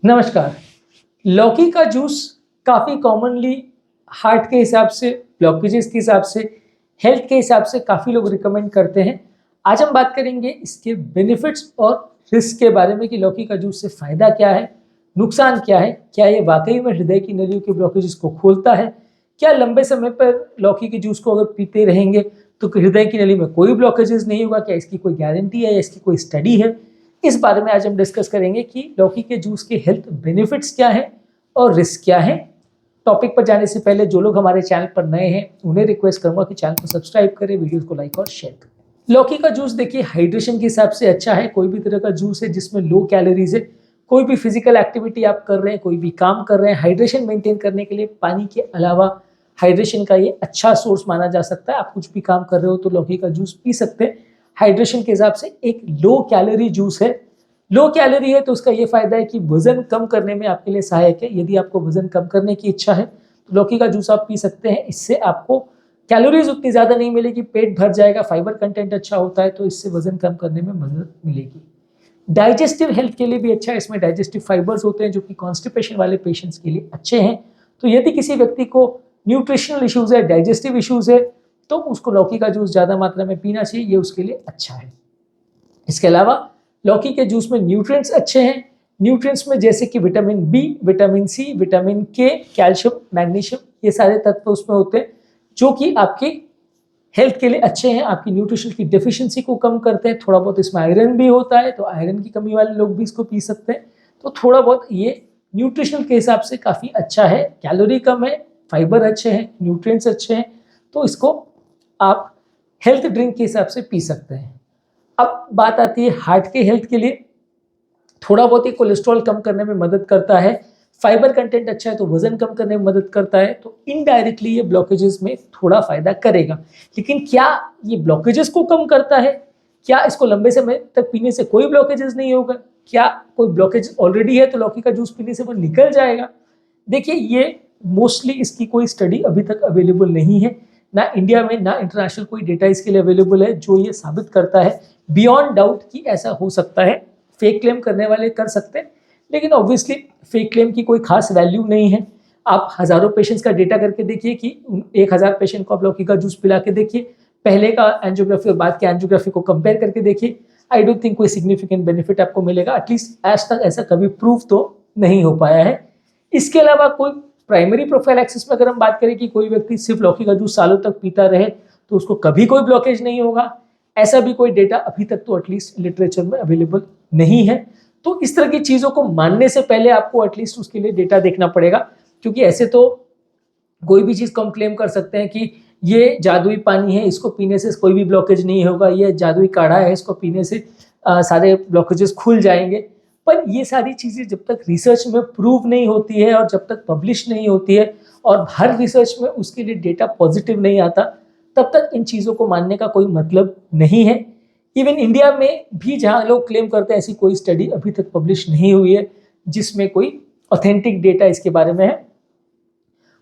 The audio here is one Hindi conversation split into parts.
नमस्कार। लौकी का जूस काफ़ी कॉमनली हार्ट के हिसाब से, ब्लॉकेजेस के हिसाब से, हेल्थ के हिसाब से काफ़ी लोग रिकमेंड करते हैं। आज हम बात करेंगे इसके बेनिफिट्स और रिस्क के बारे में कि लौकी का जूस से फ़ायदा क्या है, नुकसान क्या है, क्या ये वाकई में हृदय की नलियों के ब्लॉकेजेस को खोलता है, क्या लंबे समय पर लौकी के जूस को अगर पीते रहेंगे तो हृदय की नली में कोई ब्लॉकेजेस नहीं होगा, क्या इसकी कोई गारंटी है या इसकी कोई स्टडी है। इस बारे में आज हम डिस्कस करेंगे कि लौकी के जूस के हेल्थ बेनिफिट्स क्या हैं और रिस्क क्या है। टॉपिक पर जाने से पहले जो लोग हमारे चैनल पर नए हैं उन्हें रिक्वेस्ट करूंगा कि चैनल को सब्सक्राइब करें, वीडियोस को लाइक और शेयर करें। लौकी का जूस देखिए हाइड्रेशन के हिसाब से अच्छा है। कोई भी तरह का जूस है जिसमें लो कैलोरीज है, कोई भी फिजिकल एक्टिविटी आप कर रहे हैं, कोई भी काम कर रहे हैं, हाइड्रेशन मेंटेन करने के लिए पानी के अलावा हाइड्रेशन का ये अच्छा सोर्स माना जा सकता है। आप कुछ भी काम कर रहे हो तो लौकी का जूस पी सकते हैं। हाइड्रेशन के हिसाब से एक लो कैलोरी जूस है। लो कैलोरी है तो उसका ये फायदा है कि वजन कम करने में आपके लिए सहायक है। यदि आपको वजन कम करने की इच्छा है तो लौकी का जूस आप पी सकते हैं। इससे आपको कैलोरीज उतनी ज़्यादा नहीं मिलेगी, पेट भर जाएगा, फाइबर कंटेंट अच्छा होता है तो इससे वजन कम करने में मदद मिलेगी। डाइजेस्टिव हेल्थ के लिए भी अच्छा है। इसमें डाइजेस्टिव फाइबर्स होते हैं जो कि कॉन्स्टिपेशन वाले पेशेंट्स के लिए अच्छे हैं। तो यदि किसी व्यक्ति को न्यूट्रिशनल इश्यूज है, डाइजेस्टिव इश्यूज है, तो उसको लौकी का जूस ज़्यादा मात्रा में पीना चाहिए, ये उसके लिए अच्छा है। इसके अलावा लौकी के जूस में न्यूट्रिएंट्स अच्छे हैं। न्यूट्रिएंट्स में जैसे कि vitamin B, vitamin C, vitamin K, calcium, magnesium, ये सारे तत्व उसमें होते हैं जो कि आपकी हेल्थ के लिए अच्छे हैं, आपकी न्यूट्रिशन की डेफिशिएंसी को कम करते हैं। थोड़ा बहुत इसमें आयरन भी होता है तो आयरन की कमी वाले लोग भी इसको पी सकते हैं। तो थोड़ा बहुत ये न्यूट्रिशनल के हिसाब से काफ़ी अच्छा है। कैलोरी कम है, फाइबर अच्छे हैं, न्यूट्रिएंट्स अच्छे हैं, तो इसको आप हेल्थ ड्रिंक के हिसाब से पी सकते हैं। अब बात आती है हार्ट के हेल्थ के लिए। थोड़ा बहुत ही कोलेस्ट्रॉल कम करने में मदद करता है। फाइबर कंटेंट अच्छा है तो वजन कम करने में मदद करता है। तो इनडायरेक्टली ये ब्लॉकेजेस में थोड़ा फायदा करेगा। लेकिन क्या ये ब्लॉकेजेस को कम करता है? क्या इसको लंबे समय तक पीने से कोई ब्लॉकेजेस नहीं होगा? क्या कोई ब्लॉकेज ऑलरेडी है तो लौकी का जूस पीने से वो निकल जाएगा? देखिए, ये मोस्टली इसकी कोई स्टडी अभी तक अवेलेबल नहीं है, ना इंडिया में ना इंटरनेशनल कोई डेटा इसके लिए अवेलेबल है जो ये साबित करता है बियॉन्ड डाउट कि ऐसा हो सकता है। फेक क्लेम करने वाले कर सकते हैं, लेकिन ऑब्वियसली फेक क्लेम की कोई खास वैल्यू नहीं है। आप हज़ारों पेशेंट्स का डेटा करके देखिए कि 1000 पेशेंट को आप लौकी का जूस पिला के देखिए, पहले का एंजियोग्राफी और बाद के एंजियोग्राफी को कंपेयर करके देखिए। आई डोंट थिंक कोई सिग्निफिकेंट बेनिफिट आपको मिलेगा। एटलीस्ट आज तक ऐसा कभी प्रूव तो नहीं हो पाया है। इसके अलावा कोई प्राइमरी प्रोफाइलैक्सिस में अगर हम बात करें कि कोई व्यक्ति सिर्फ लौकी का जूस सालों तक पीता रहे तो उसको कभी कोई ब्लॉकेज नहीं होगा, ऐसा भी कोई डेटा अभी तक तो एटलीस्ट लिटरेचर में अवेलेबल नहीं है। तो इस तरह की चीज़ों को मानने से पहले आपको एटलीस्ट उसके लिए डेटा देखना पड़ेगा, क्योंकि ऐसे तो कोई भी चीज़ को हम क्लेम कर सकते हैं कि ये जादुई पानी है, इसको पीने से कोई भी ब्लॉकेज नहीं होगा, ये जादुई काढ़ा है, इसको पीने से सारे ब्लॉकेजेस खुल जाएंगे। पर ये सारी चीज़ें जब तक रिसर्च में प्रूव नहीं होती है और जब तक पब्लिश नहीं होती है और हर रिसर्च में उसके लिए डेटा पॉजिटिव नहीं आता, तब तक इन चीज़ों को मानने का कोई मतलब नहीं है। इवन इंडिया में भी जहाँ लोग क्लेम करते हैं ऐसी कोई स्टडी अभी तक पब्लिश नहीं हुई है जिसमें कोई ऑथेंटिक डेटा इसके बारे में है।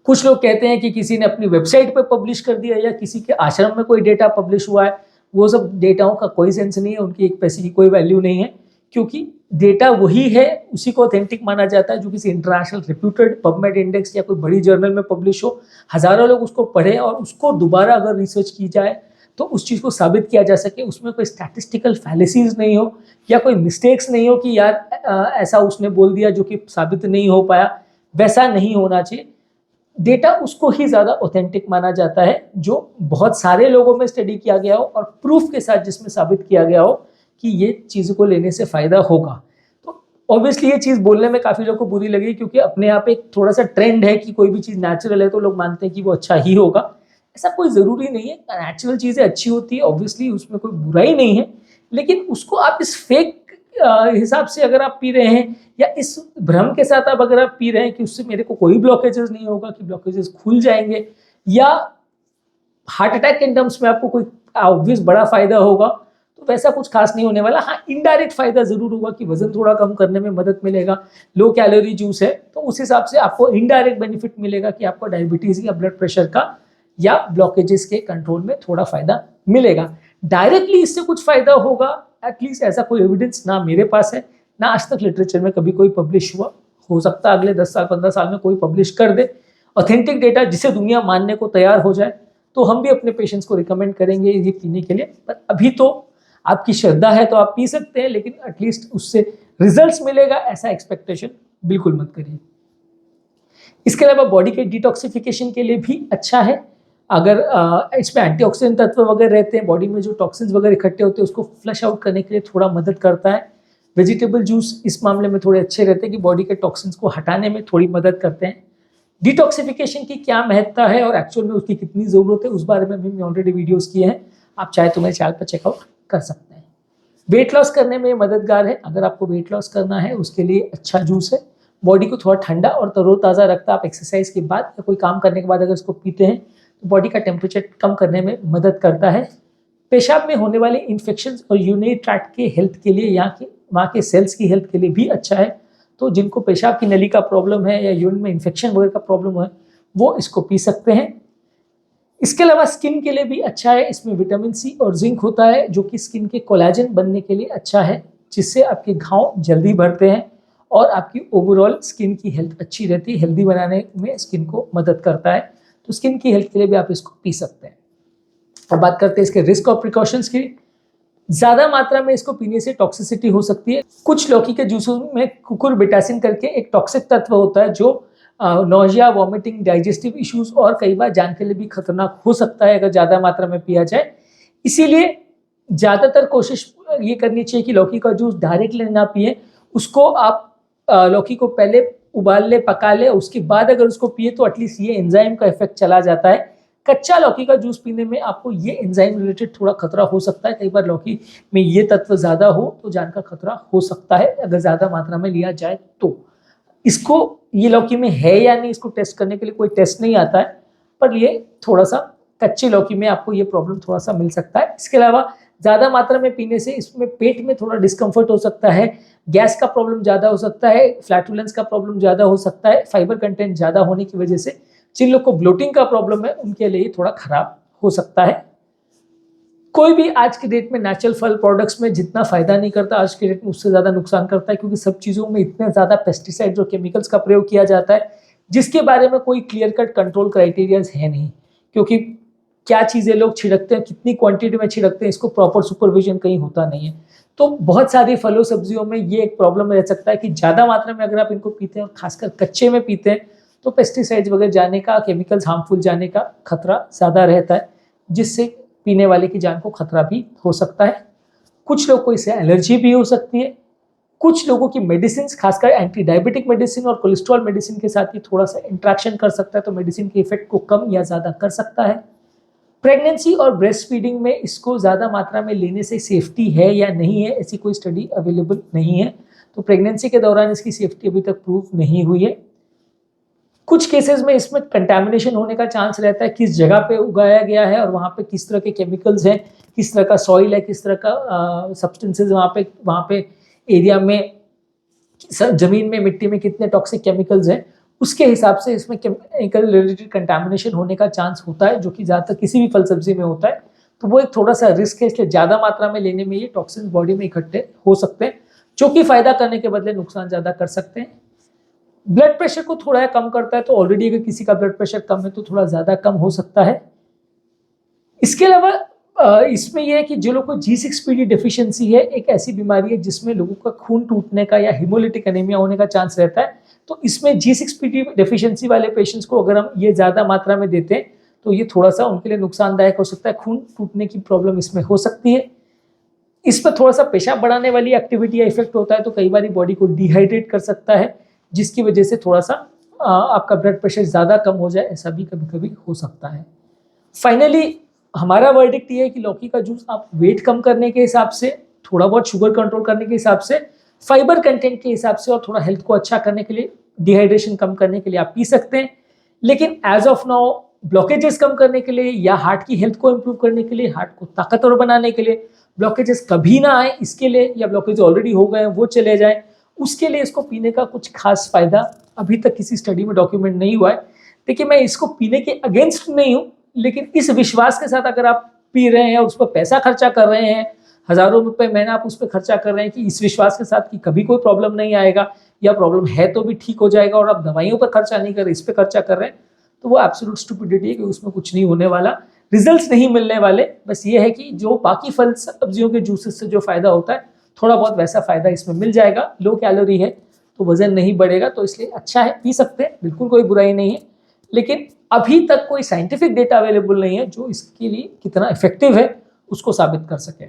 कुछ लोग कहते हैं कि किसी ने अपनी वेबसाइट पर पब्लिश कर दिया या किसी के आश्रम में कोई डेटा पब्लिश हुआ है। वो सब डेटाओं का कोई सेंस नहीं है, उनकी एक पैसे की कोई वैल्यू नहीं है, क्योंकि डेटा वही है, उसी को ऑथेंटिक माना जाता है जो किसी इंटरनेशनल रिप्यूटेड पबमेड इंडेक्स या कोई बड़ी जर्नल में पब्लिश हो, हज़ारों लोग उसको पढ़ें और उसको दोबारा अगर रिसर्च की जाए तो उस चीज़ को साबित किया जा सके, उसमें कोई स्टैटिस्टिकल फैलेसीज नहीं हो या कोई मिस्टेक्स नहीं हो कि यार ऐसा उसने बोल दिया जो कि साबित नहीं हो पाया। वैसा नहीं होना चाहिए। डेटा उसको ही ज़्यादा ऑथेंटिक माना जाता है जो बहुत सारे लोगों में स्टडी किया गया हो और प्रूफ के साथ जिसमें साबित किया गया हो कि ये चीज़ को लेने से फ़ायदा होगा। तो ऑब्वियसली ये चीज़ बोलने में काफ़ी लोगों को बुरी लगी, क्योंकि अपने आप एक थोड़ा सा ट्रेंड है कि कोई भी चीज़ नेचुरल है तो लोग मानते हैं कि वो अच्छा ही होगा। ऐसा कोई ज़रूरी नहीं है। नेचुरल चीज़ें अच्छी होती है, ऑब्वियसली उसमें कोई बुराई नहीं है, लेकिन उसको आप इस फेक हिसाब से अगर आप पी रहे हैं या इस भ्रम के साथ अगर आप पी रहे हैं कि उससे मेरे को कोई ब्लॉकेजेस नहीं होगा, कि ब्लॉकेजेस खुल जाएंगे या हार्ट अटैक के टर्म्स में आपको कोई ऑब्वियस बड़ा फायदा होगा, तो वैसा कुछ खास नहीं होने वाला। हाँ, इनडायरेक्ट फायदा जरूर होगा कि वजन थोड़ा कम करने में मदद मिलेगा। लो कैलोरी जूस है तो उस हिसाब से आपको इनडायरेक्ट बेनिफिट मिलेगा कि आपको डायबिटीज या ब्लड प्रेशर का या ब्लॉकेजेस के कंट्रोल में थोड़ा फायदा मिलेगा। डायरेक्टली इससे कुछ फायदा होगा, एटलीस्ट ऐसा कोई एविडेंस ना मेरे पास है, ना आज तक लिटरेचर में कभी कोई पब्लिश हुआ हो सकता है अगले 10 साल 15 साल में कोई पब्लिश कर दे ऑथेंटिक डेटा जिसे दुनिया मानने को तैयार हो जाए, तो हम भी अपने पेशेंट्स को रिकमेंड करेंगे ये पीने के लिए। पर अभी तो आपकी श्रद्धा है तो आप पी सकते हैं, लेकिन एटलीस्ट उससे रिजल्ट्स मिलेगा ऐसा एक्सपेक्टेशन बिल्कुल मत करिए। इसके अलावा बॉडी के डिटॉक्सिफिकेशन के लिए भी अच्छा है। अगर इसमें एंटीऑक्सीडेंट तत्व वगैरह रहते हैं, बॉडी में जो टॉक्सिन्स वगैरह इकट्ठे होते हैं उसको फ्लश आउट करने के लिए थोड़ा मदद करता है। वेजिटेबल जूस इस मामले में थोड़े अच्छे रहते हैं कि बॉडी के टॉक्सिन्स को हटाने में थोड़ी मदद करते हैं। डिटॉक्सिफिकेशन की क्या महत्ता है और एक्चुअल में उसकी कितनी ज़रूरत है उस बारे में भी ऑलरेडी वीडियोस किए हैं, आप चाहे तो मेरे चैनल पर चेकआउट कर सकते हैं। वेट लॉस करने में मददगार है। अगर आपको वेट लॉस करना है उसके लिए अच्छा जूस है। बॉडी को थोड़ा ठंडा और तरोताज़ा रखता है। आप एक्सरसाइज के बाद या कोई काम करने के बाद अगर इसको पीते हैं तो बॉडी का टेम्परेचर कम करने में मदद करता है। पेशाब में होने वाले इन्फेक्शंस और यूरिनरी ट्रैक्ट के हेल्थ के लिए, वहाँ के सेल्स की हेल्थ के लिए भी अच्छा है। तो जिनको पेशाब की नली का प्रॉब्लम है या यूरिन में इन्फेक्शन वगैरह का प्रॉब्लम है वो इसको पी सकते हैं। इसके अलावा स्किन के लिए भी अच्छा है। इसमें विटामिन सी और जिंक होता है जो कि स्किन के कोलाजन बनने के लिए अच्छा है, जिससे आपके घाव जल्दी भरते हैं और आपकी ओवरऑल स्किन की हेल्थ अच्छी रहती है। हेल्दी बनाने में स्किन को मदद करता है, तो स्किन की हेल्थ के लिए भी आप इसको पी सकते हैं। अब बात करते हैं इसके रिस्क और प्रिकॉशंस की। ज़्यादा मात्रा में इसको पीने से टॉक्सिसिटी हो सकती है। कुछ लौकी के जूसों में कुकुरबिटासिन करके एक टॉक्सिक तत्व होता है जो नोजिया, वॉमिटिंग, डाइजेस्टिव इश्यूज और कई बार जान के लिए भी खतरनाक हो सकता है अगर ज़्यादा मात्रा में पिया जाए। इसीलिए ज़्यादातर कोशिश ये करनी चाहिए कि लौकी का जूस डायरेक्टली ना पिए। उसको आप लौकी को पहले उबाल ले, पका ले, उसके बाद अगर उसको पिए तो एटलीस्ट ये एंजाइम का इफेक्ट चला जाता है। कच्चा लौकी का जूस पीने में आपको ये एंजाइम रिलेटेड थोड़ा खतरा हो सकता है। कई बार लौकी में ये तत्व ज़्यादा हो तो जान का खतरा हो सकता है अगर ज़्यादा मात्रा में लिया जाए तो। इसको ये लौकी में है या नहीं इसको टेस्ट करने के लिए कोई टेस्ट नहीं आता है, पर ये थोड़ा सा कच्ची लौकी में आपको ये प्रॉब्लम थोड़ा सा मिल सकता है। इसके अलावा ज़्यादा मात्रा में पीने से इसमें पेट में थोड़ा डिस्कम्फर्ट हो सकता है, गैस का प्रॉब्लम ज़्यादा हो सकता है, फ्लैटुलेंस का प्रॉब्लम ज़्यादा हो सकता है। फाइबर कंटेंट ज़्यादा होने की वजह से जिन लोग को ब्लोटिंग का प्रॉब्लम है उनके लिए थोड़ा खराब हो सकता है। कोई भी आज के डेट में नेचुरल फल प्रोडक्ट्स में जितना फायदा नहीं करता, आज के डेट में उससे ज़्यादा नुकसान करता है, क्योंकि सब चीज़ों में इतने ज़्यादा पेस्टिसाइड्स और केमिकल्स का प्रयोग किया जाता है जिसके बारे में कोई क्लियर कट कंट्रोल क्राइटेरियाज है नहीं। क्योंकि क्या चीज़ें लोग छिड़कते हैं, कितनी क्वांटिटी में छिड़कते हैं, इसको प्रॉपर सुपरविजन कहीं होता नहीं है। तो बहुत सारी फलों सब्जियों में ये एक प्रॉब्लम रह सकता है कि ज़्यादा मात्रा में अगर आप इनको पीते हैं और खासकर कच्चे में पीते हैं तो पेस्टिसाइड्स वगैरह जाने का, केमिकल्स हार्मफुल जाने का खतरा ज़्यादा रहता है, जिससे पीने वाले की जान को खतरा भी हो सकता है। कुछ लोग को इससे एलर्जी भी हो सकती है। कुछ लोगों की मेडिसिन, खासकर एंटी डायबिटिक मेडिसिन और कोलेस्ट्रॉल मेडिसिन के साथ ही थोड़ा सा इंट्रैक्शन कर सकता है, तो मेडिसिन के इफेक्ट को कम या ज़्यादा कर सकता है। प्रेगनेंसी और ब्रेस्ट फीडिंग में इसको ज़्यादा मात्रा में लेने से सेफ्टी है या नहीं है, ऐसी कोई स्टडी अवेलेबल नहीं है। तो प्रेगनेंसी के दौरान इसकी सेफ्टी अभी तक प्रूव नहीं हुई है। कुछ केसेस में इसमें कंटैमिनेशन होने का चांस रहता है, किस जगह पे उगाया गया है और वहाँ पे किस तरह के केमिकल्स हैं, किस तरह का सॉइल है, किस तरह का सब्सटेंसेस वहाँ पे एरिया में, ज़मीन में, मिट्टी में कितने टॉक्सिक केमिकल्स हैं, उसके हिसाब से इसमें केमिकल रिलेटेड कंटैमिनेशन होने का चांस होता है, जो कि ज़्यादातर किसी भी फल सब्जी में होता है। तो वो एक थोड़ा सा रिस्क है, इसलिए ज़्यादा मात्रा में लेने में ये टॉक्सिन्स बॉडी में इकट्ठे हो सकते हैं, जो कि फ़ायदा करने के बदले नुकसान ज़्यादा कर सकते हैं। ब्लड प्रेशर को थोड़ा कम करता है, तो ऑलरेडी अगर किसी का ब्लड प्रेशर कम है तो थोड़ा ज़्यादा कम हो सकता है। इसके अलावा इसमें यह है कि जो लोग को G6PD डेफिशिएंसी है, एक ऐसी बीमारी है जिसमें लोगों का खून टूटने का या हीमोलिटिक एनीमिया होने का चांस रहता है। तो इसमें G6PD डेफिशिएंसी वाले पेशेंट्स को अगर हम ये ज़्यादा मात्रा में देते हैं तो ये थोड़ा सा उनके लिए नुकसानदायक हो सकता है, खून टूटने की प्रॉब्लम इसमें हो सकती है। इस पर थोड़ा सा पेशाब बढ़ाने वाली एक्टिविटी या इफेक्ट होता है, तो कई बार बॉडी को डिहाइड्रेट कर सकता है, जिसकी वजह से थोड़ा सा आपका ब्लड प्रेशर ज़्यादा कम हो जाए, ऐसा भी कभी कभी हो सकता है। फाइनली हमारा वर्डिक्ट ये है कि लौकी का जूस आप वेट कम करने के हिसाब से, थोड़ा बहुत शुगर कंट्रोल करने के हिसाब से, फाइबर कंटेंट के हिसाब से और थोड़ा हेल्थ को अच्छा करने के लिए, डिहाइड्रेशन कम करने के लिए आप पी सकते हैं। लेकिन एज ऑफ नाउ ब्लॉकेजेस कम करने के लिए या हार्ट की हेल्थ को इम्प्रूव करने के लिए, हार्ट को ताकतवर बनाने के लिए, ब्लॉकेजेस कभी ना आए इसके लिए, या ब्लॉकेज ऑलरेडी हो गए वो चले जाए, उसके लिए इसको पीने का कुछ खास फायदा अभी तक किसी स्टडी में डॉक्यूमेंट नहीं हुआ है। देखिए, मैं इसको पीने के अगेंस्ट नहीं हूँ, लेकिन इस विश्वास के साथ अगर आप पी रहे हैं और उस पर पैसा खर्चा कर रहे हैं, हज़ारों रुपए महीना आप उस पर खर्चा कर रहे हैं कि इस विश्वास के साथ कि कभी कोई प्रॉब्लम नहीं आएगा, या प्रॉब्लम है तो भी ठीक हो जाएगा और आप दवाइयों पर खर्चा नहीं कर रहे, इस पर खर्चा कर रहे हैं, तो वो एब्सोल्यूट स्टुपिडिटी है कि उसमें कुछ नहीं होने वाला, रिजल्ट्स नहीं मिलने वाले। बस ये है कि जो बाकी फल सब्जियों के जूसेस से जो फायदा होता है थोड़ा बहुत वैसा फायदा इसमें मिल जाएगा। लो कैलोरी है तो वजन नहीं बढ़ेगा, तो इसलिए अच्छा है, पी सकते हैं, बिल्कुल कोई बुराई नहीं है। लेकिन अभी तक कोई साइंटिफिक डेटा अवेलेबल नहीं है जो इसके लिए कितना इफेक्टिव है उसको साबित कर सके।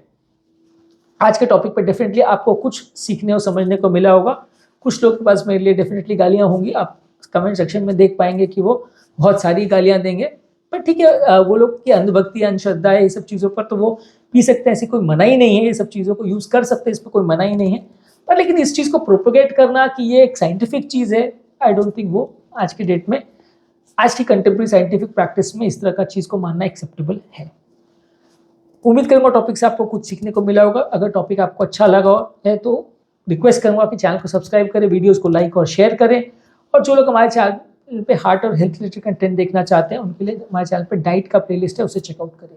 आज के टॉपिक पर डेफिनेटली आपको कुछ सीखने और समझने को मिला होगा। कुछ लोग के पास मेरे लिए डेफिनेटली गालियां होंगी, आप कमेंट सेक्शन में देख पाएंगे कि वो बहुत सारी गालियां देंगे, पर ठीक है, वो लोग की अंधभक्ति अंधश्रद्धा है ये सब चीज़ों पर, तो वो पी सकते हैं, ऐसी कोई मनाही नहीं है, ये सब चीज़ों को यूज़ कर सकते हैं, इस पर कोई मनाही नहीं है। पर लेकिन इस चीज़ को प्रोपोगेट करना कि ये एक साइंटिफिक चीज़ है, आई डोंट थिंक वो आज की डेट में, आज की कंटेम्प्रेरी साइंटिफिक प्रैक्टिस में इस तरह का चीज़ को मानना एक्सेप्टेबल है। उम्मीद करूंगा टॉपिक से आपको कुछ सीखने को मिला होगा। अगर टॉपिक आपको अच्छा लगा है तो रिक्वेस्ट करूंगा कि चैनल को सब्सक्राइब करें, वीडियोस को लाइक और शेयर करें, और जो लोग हमारे चैनल पे हार्ट और हेल्थ रिलेटेड कंटेंट देखना चाहते हैं उनके लिए हमारे चैनल पे डाइट का प्लेलिस्ट है, उसे चेकआउट करें।